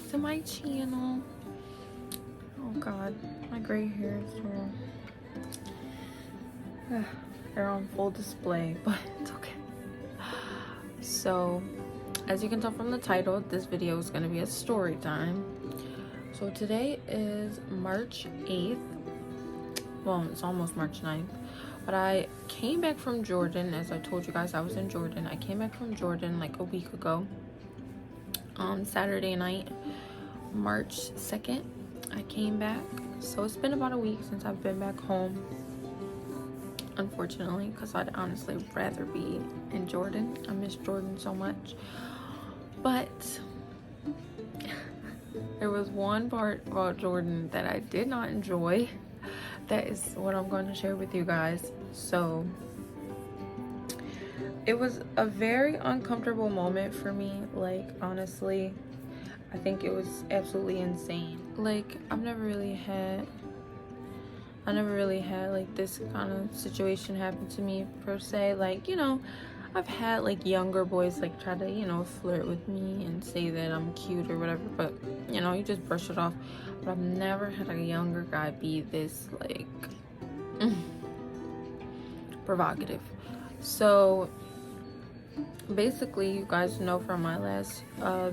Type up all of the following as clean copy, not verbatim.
back to my channel. Oh god, my gray hairs are they're on full display, but it's okay. So as you can tell from the title, this video is going to be a story time. So today is March 8th. Well, it's almost March 9th. But I came back from Jordan. As I told you guys, I was in Jordan. I came back from Jordan like a week ago. Saturday night, March 2nd, I came back. So it's been about a week since I've been back home, unfortunately, because I'd honestly rather be in Jordan. I miss Jordan so much. But there was one part about Jordan that I did not enjoy. That is what I'm going to share with you guys. So it was a very uncomfortable moment for me. Like, honestly, I think it was absolutely insane. Like, I've never really had like this kind of situation happen to me per se. Like, you know, I've had like younger boys like try to, you know, flirt with me and say that I'm cute or whatever, but you know, you just brush it off. But I've never had a younger guy be this like provocative. So basically, you guys know from my last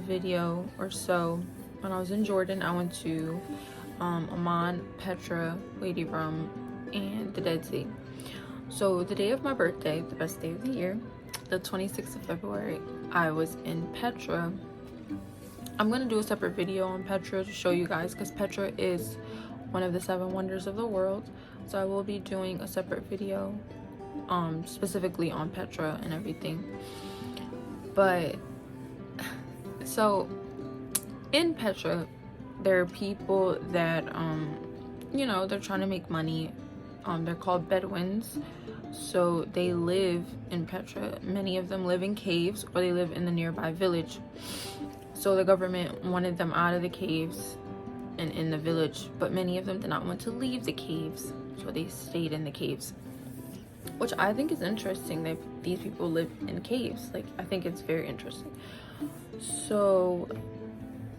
video or so, when I was in Jordan, I went to Amman, Petra, Lady Rum, and the Dead Sea. So the day of my birthday, the best day of the year, the 26th of February, I was in Petra. I'm gonna do a separate video on Petra to show you guys, because Petra is one of the 7 wonders of the world. So I will be doing a separate video specifically on Petra and everything. But so in Petra, there are people that you know, they're trying to make money. They're called Bedouins. So they live in Petra. Many of them live in caves, or they live in the nearby village. So the government wanted them out of the caves and in the village, but many of them did not want to leave the caves, so they stayed in the caves, which I think is interesting that these people live in caves. Like, I think it's very interesting. So,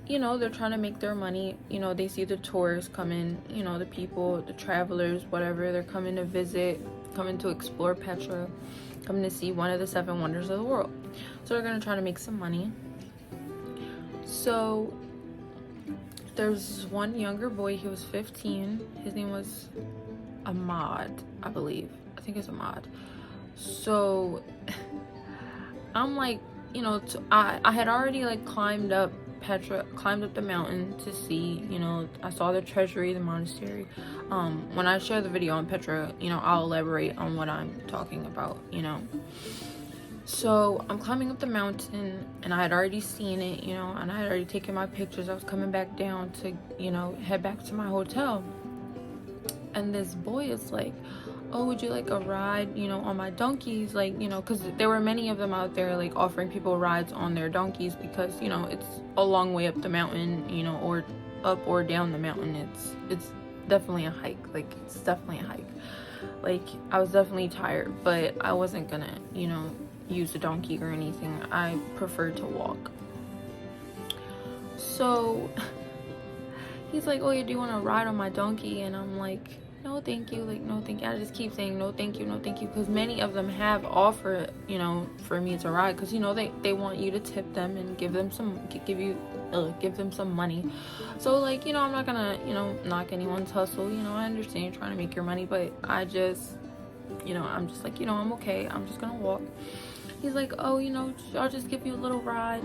you know, they're trying to make their money. You know, they see the tourists come in, you know, the people, the travelers, whatever, they're coming to visit, coming to explore Petra, coming to see one of the 7 wonders of the world. So they're gonna try to make some money. So there's one younger boy, he was 15. His name was Ahmad, I believe. I think it's Ahmad. So I'm like, you know, I had already like climbed up Petra, climbed up the mountain to see, you know, I saw the treasury, the monastery. When I share the video on Petra, you know, I'll elaborate on what I'm talking about, you know. So I'm climbing up the mountain, and I had already seen it, you know, and I had already taken my pictures. I was coming back down to, you know, head back to my hotel. And this boy is like, oh, would you like a ride, you know, on my donkeys? Like, you know, because there were many of them out there like offering people rides on their donkeys, because, you know, it's a long way up the mountain, you know, or up or down the mountain. It's definitely a hike. Like, it's definitely a hike. Like, I was definitely tired, but I wasn't gonna, you know, use a donkey or anything. I preferred to walk. So he's like, oh yeah, do you want to ride on my donkey? And I'm like, no thank you. Like, no thank you. I just keep saying no thank you, no thank you, because many of them have offered, you know, for me to ride, because, you know, they want you to tip them and give them some money. So, like, you know, I'm not gonna, you know, knock anyone's hustle. You know, I understand you're trying to make your money, but I just, you know, I'm just like, you know, I'm okay, I'm just gonna walk. He's like, oh, you know, I'll just give you a little ride,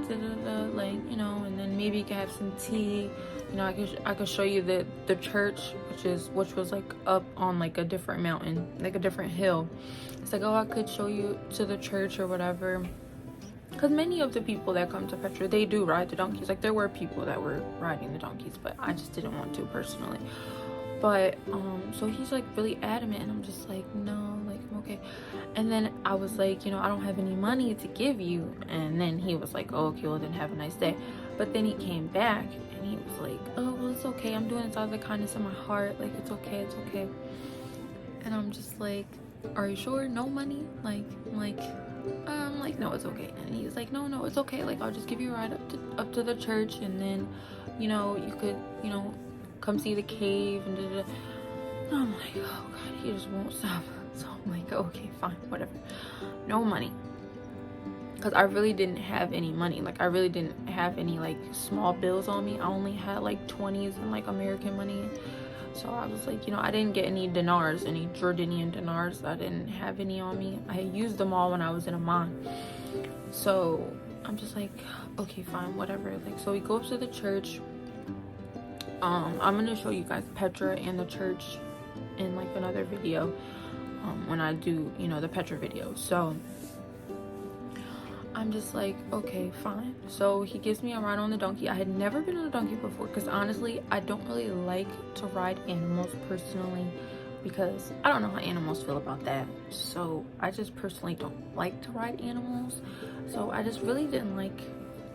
like, you know, and then maybe you can have some tea. You know, I could show you the church, which was like up on like a different mountain, like a different hill. It's like, oh, I could show you to the church or whatever. Because many of the people that come to Petra, they do ride the donkeys. Like, there were people that were riding the donkeys, but I just didn't want to personally. But so he's like really adamant, and I'm just like, no, like, I'm okay. And then I was like, you know, I don't have any money to give you. And then he was like, oh, okay, well then have a nice day. But then he came back and he was like, oh, well, it's okay, I'm doing it out of the kindness of my heart, like, it's okay. And I'm just like, are you sure? No money? Like, I'm like, no, it's okay. And he's like, no, it's okay. Like, I'll just give you a ride up to the church, and then, you know, you could, you know, come see the cave and da-da-da. And I'm like, oh God, he just won't stop. So I'm like, okay, fine, whatever. No money. Because I really didn't have any money. Like, I really didn't have any, like, small bills on me. I only had, like, 20s and, like, American money. So I was like, you know, I didn't get any dinars, any Jordanian dinars. I didn't have any on me. I had used them all when I was in Amman. So I'm just like, okay, fine, whatever. Like, so we go up to the church. I'm gonna show you guys Petra and the church in like another video, when I do, you know, the Petra video. So I'm just like, okay, fine. So he gives me a ride on the donkey. I had never been on a donkey before, because honestly, I don't really like to ride animals personally, because I don't know how animals feel about that. So I just personally don't like to ride animals. So I just really didn't like,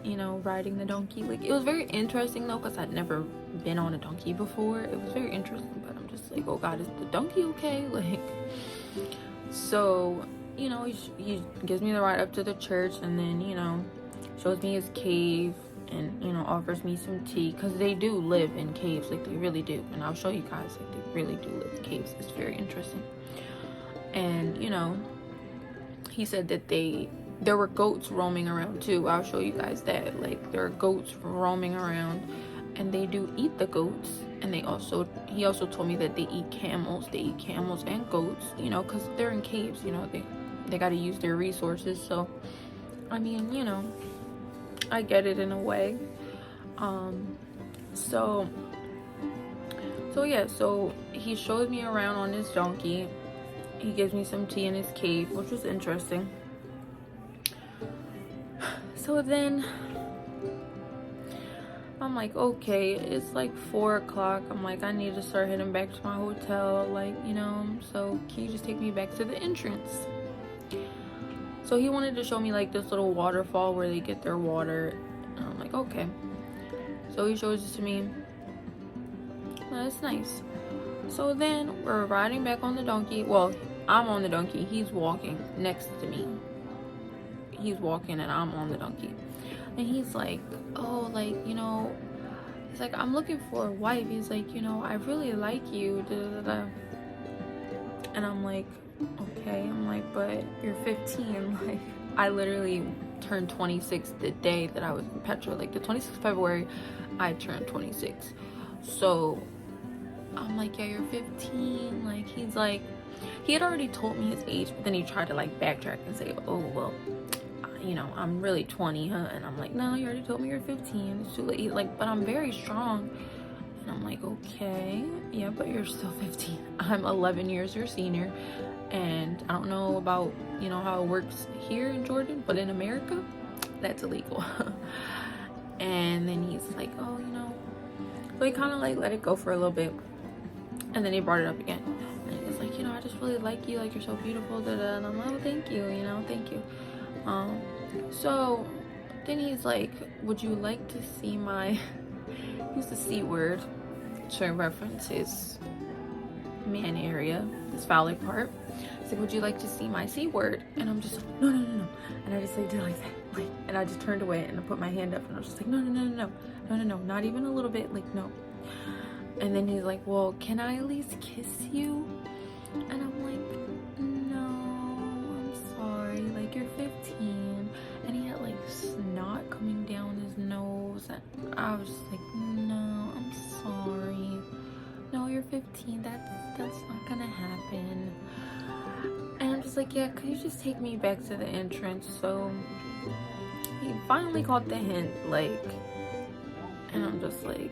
you know, riding the donkey. Like, it was very interesting though, because I'd never been on a donkey before. It was very interesting, but I'm just like, oh God, is the donkey okay? Like, so, you know, he gives me the ride up to the church, and then, you know, shows me his cave, and, you know, offers me some tea, because they do live in caves. Like, they really do. And I'll show you guys, like, they really do live in caves. It's very interesting. And, you know, he said that there were goats roaming around too. I'll show you guys that. Like, there are goats roaming around, and they do eat the goats. And he also told me that they eat camels. They eat camels and goats, you know, because they're in caves, you know, they got to use their resources. So, I mean, you know, I get it in a way. So yeah, so he showed me around on his donkey. He gives me some tea in his cave, which was interesting. So then I'm like, okay, it's like 4 o'clock. I'm like, I need to start heading back to my hotel, like, you know, so can you just take me back to the entrance? So he wanted to show me like this little waterfall where they get their water. And I'm like, okay. So he shows it to me. That's nice. So then we're riding back on the donkey. Well, I'm on the donkey. He's walking next to me. He's walking and I'm on the donkey. And he's like, oh, like, you know, he's like, I'm looking for a wife. He's like, you know, I really like you. Da, da, da. And I'm like, okay. I'm like, but you're 15. Like, I literally turned 26 the day that I was in Petra. Like, the 26th of February, I turned 26. So I'm like, yeah, you're 15. Like, he's like, he had already told me his age, but then he tried to like backtrack and say, oh, well, you know, I'm really 20, huh? And I'm like, no, you already told me you're 15. It's too late. He's like, but I'm very strong. And I'm like, okay, yeah, but you're still 15. I'm 11 years your senior. And I don't know about, you know, how it works here in Jordan, but in America, that's illegal. And then he's like, oh, you know, so he kind of like let it go for a little bit. And then he brought it up again. And he's like, you know, I just really like you. Like, you're so beautiful. Da, da. And I'm like, oh, thank you. You know, thank you. So then he's like, would you like to see my, use the C word to reference his man area, his phallic part. He's like, would you like to see my C word? And I'm just like, no. And I just like did like that, like, and I just turned away and I put my hand up and I was just like, no, not even a little bit, like, no. And then he's like, well, can I at least kiss you? And I'm like, no, I'm sorry, like, you're 15. And he had like snot coming down his nose, and I was just like, no, I'm sorry, no, you're 15, that's not gonna happen. And I'm just like, yeah, could you just take me back to the entrance? So he finally caught the hint, like, and I'm just like,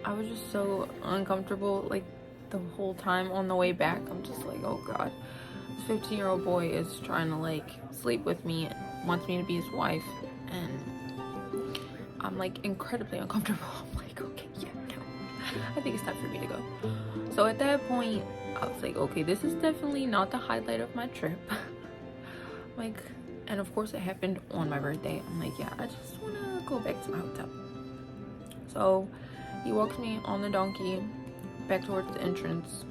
I was just so uncomfortable, like, the whole time on the way back. I'm just like, oh God, this 15-year-old boy is trying to like sleep with me, wants me to be his wife, and I'm like incredibly uncomfortable. I'm like, okay, yeah, no, I think it's time for me to go. So at that point, I was like, okay, this is definitely not the highlight of my trip. Like, and of course it happened on my birthday. I'm like, yeah, I just want to go back to my hotel. So he walks me on the donkey back towards the entrance.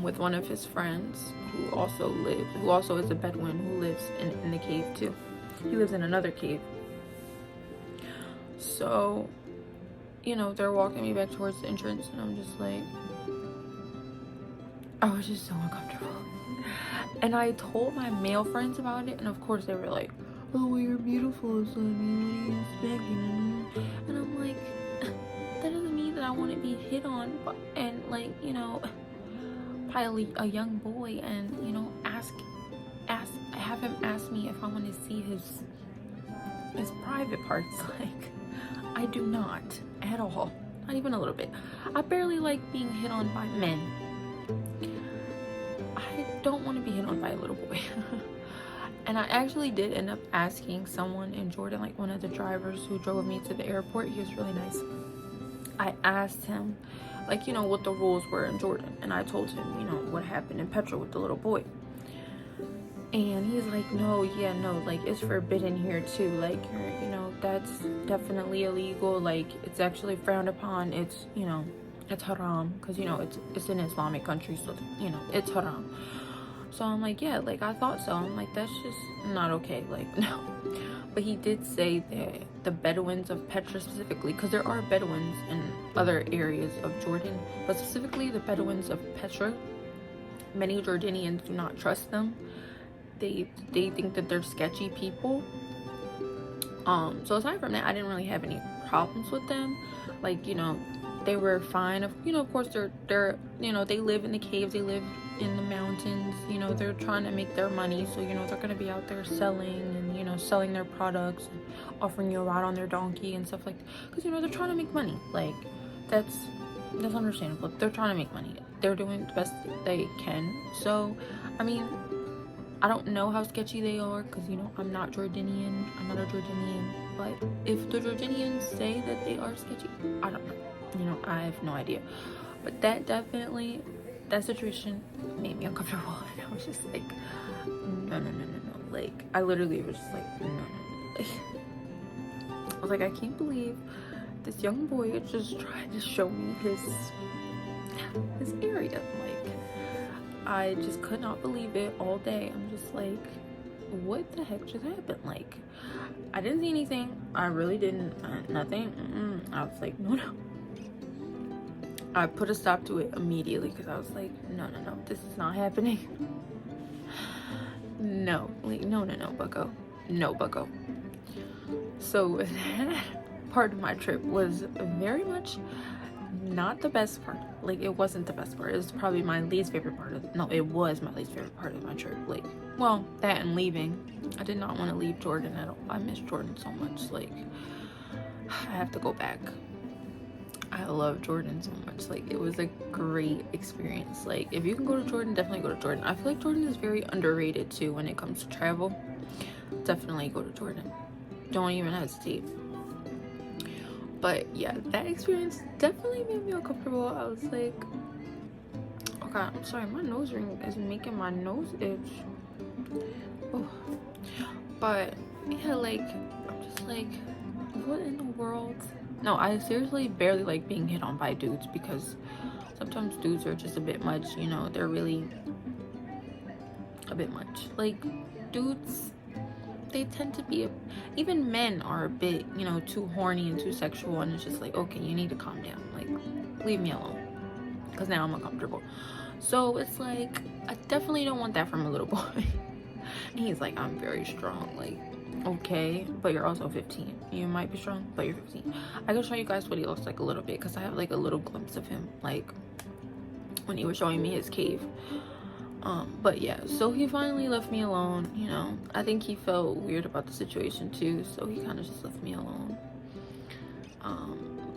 with one of his friends who also is a Bedouin who lives in the cave too. He lives in another cave. So, you know, they're walking me back towards the entrance, and I'm just like, I was just so uncomfortable. And I told my male friends about it, and of course they were like, oh, well, you're beautiful, so what are you expecting? And I'm like, that doesn't mean that I want to be hit on, and like, you know, by a young boy, and, you know, have him ask me if I want to see his private parts. Like, I do not at all, not even a little bit. I barely like being hit on by men. I don't want to be hit on by a little boy. And I actually did end up asking someone in Jordan, like one of the drivers who drove me to the airport. He was really nice. I asked him, like, you know, what the rules were in Jordan, and I told him, you know, what happened in Petra with the little boy. And he's like, no, like, it's forbidden here too. Like, you know, that's definitely illegal. Like, it's actually frowned upon. It's, you know, it's haram, because, you know, it's an Islamic country, so, you know, it's haram. So I'm like, yeah, like, I thought so. I'm like, that's just not okay. Like, no. But he did say that the Bedouins of Petra specifically, because there are Bedouins in other areas of Jordan, but specifically the Bedouins of Petra, many Jordanians do not trust them. They think that they're sketchy people. So aside from that, I didn't really have any problems with them. Like, you know, they were fine. You know, of course, they're you know, they live in the caves, they live in the mountains, you know, they're trying to make their money, so, you know, they're gonna be out there selling, and, you know, selling their products, and offering you a ride on their donkey and stuff like that, because, you know, they're trying to make money. Like, that's understandable. They're trying to make money. They're doing the best they can. So, I mean, I don't know how sketchy they are, because, you know, I'm not a Jordanian, but if the Jordanians say that they are sketchy, I don't know, you know, I have no idea. But that situation made me uncomfortable, and I was just like, no, like, I literally was just like, no. Like, I was like, I can't believe this young boy is just trying to show me his area. Like, I just could not believe it all day. I'm just like, what the heck just happened? Like, I didn't see anything. I really didn't. Nothing. I was like, no. I put a stop to it immediately, because I was like, no, this is not happening. No, like, no, bucko. No, bucko. So that part of my trip was very much not the best part. Like, it wasn't the best part. It was probably my least favorite part it was my least favorite part of my trip. Like, well, that and leaving. I did not want to leave Jordan at all. I miss Jordan so much. Like, I have to go back. I love Jordan so much. Like, it was a great experience. Like, if you can go to Jordan, definitely go to Jordan. I feel like Jordan is very underrated too when it comes to travel. Definitely go to Jordan. Don't even hesitate. But yeah, that experience definitely made me uncomfortable. I was like, okay, I'm sorry, my nose ring is making my nose itch. Oh. But yeah, like, I'm just like, what in the world? No, I seriously barely like being hit on by dudes, because sometimes dudes are just a bit much, you know. They're really a bit much. Like, dudes, they tend to be, even men are a bit, you know, too horny and too sexual, and it's just like, okay, you need to calm down. Like, leave me alone, because now I'm uncomfortable. So it's like, I definitely don't want that from a little boy. And he's like, I'm very strong. Like, okay, but you're also 15. You might be strong, but you're 15. I can show you guys what he looks like a little bit, because I have like a little glimpse of him, like when he was showing me his cave. But yeah, so he finally left me alone. You know, I think he felt weird about the situation too, so he kind of just left me alone.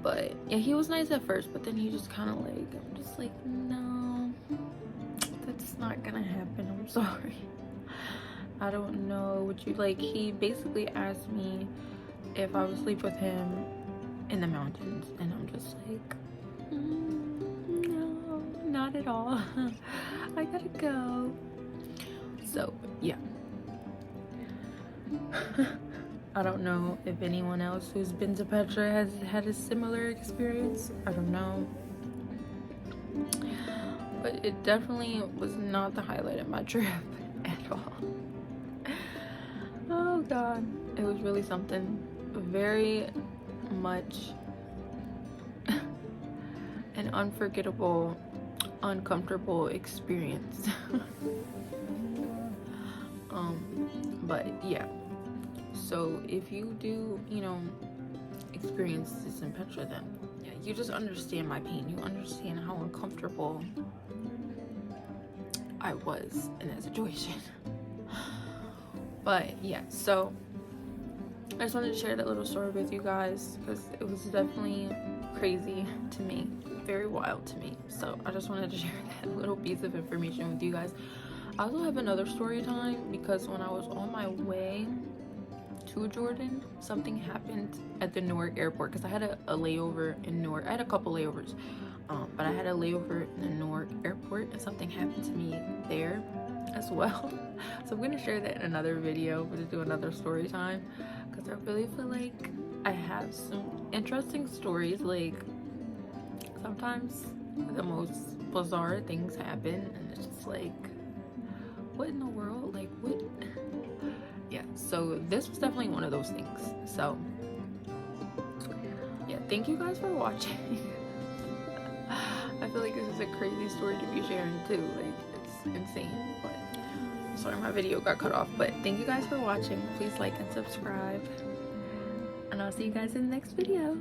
But yeah, he was nice at first, but then he just kind of like, I'm just like, no, that's not gonna happen. I'm sorry. I don't know what you like. He basically asked me if I would sleep with him in the mountains, and I'm just like, no, not at all. I gotta go. So yeah. I don't know if anyone else who's been to Petra has had a similar experience. I don't know. But it definitely was not the highlight of my trip at all. Oh god, it was really something. Very much an unforgettable, uncomfortable experience. But yeah, so if you do, you know, experience this in Petra, then yeah, you just understand my pain. You understand how uncomfortable I was in that situation. But yeah, so I just wanted to share that little story with you guys because it was definitely crazy to me, very wild to me. So I just wanted to share that little piece of information with you guys. I also have another story time because when I was on my way to Jordan, something happened at the Newark airport because I had a layover in Newark. I had a couple layovers, but I had a layover in the Newark airport and something happened to me there as well. So I'm gonna share that in another video. I'm gonna do another story time because I really feel like I have some interesting stories. Like sometimes the most bizarre things happen and it's just like, what in the world? Like what? Yeah, so this was definitely one of those things. So yeah, thank you guys for watching. I feel like this is a crazy story to be sharing too. Like it's insane. But sorry my video got cut off. But thank you guys for watching. Please like and subscribe. And I'll see you guys in the next video.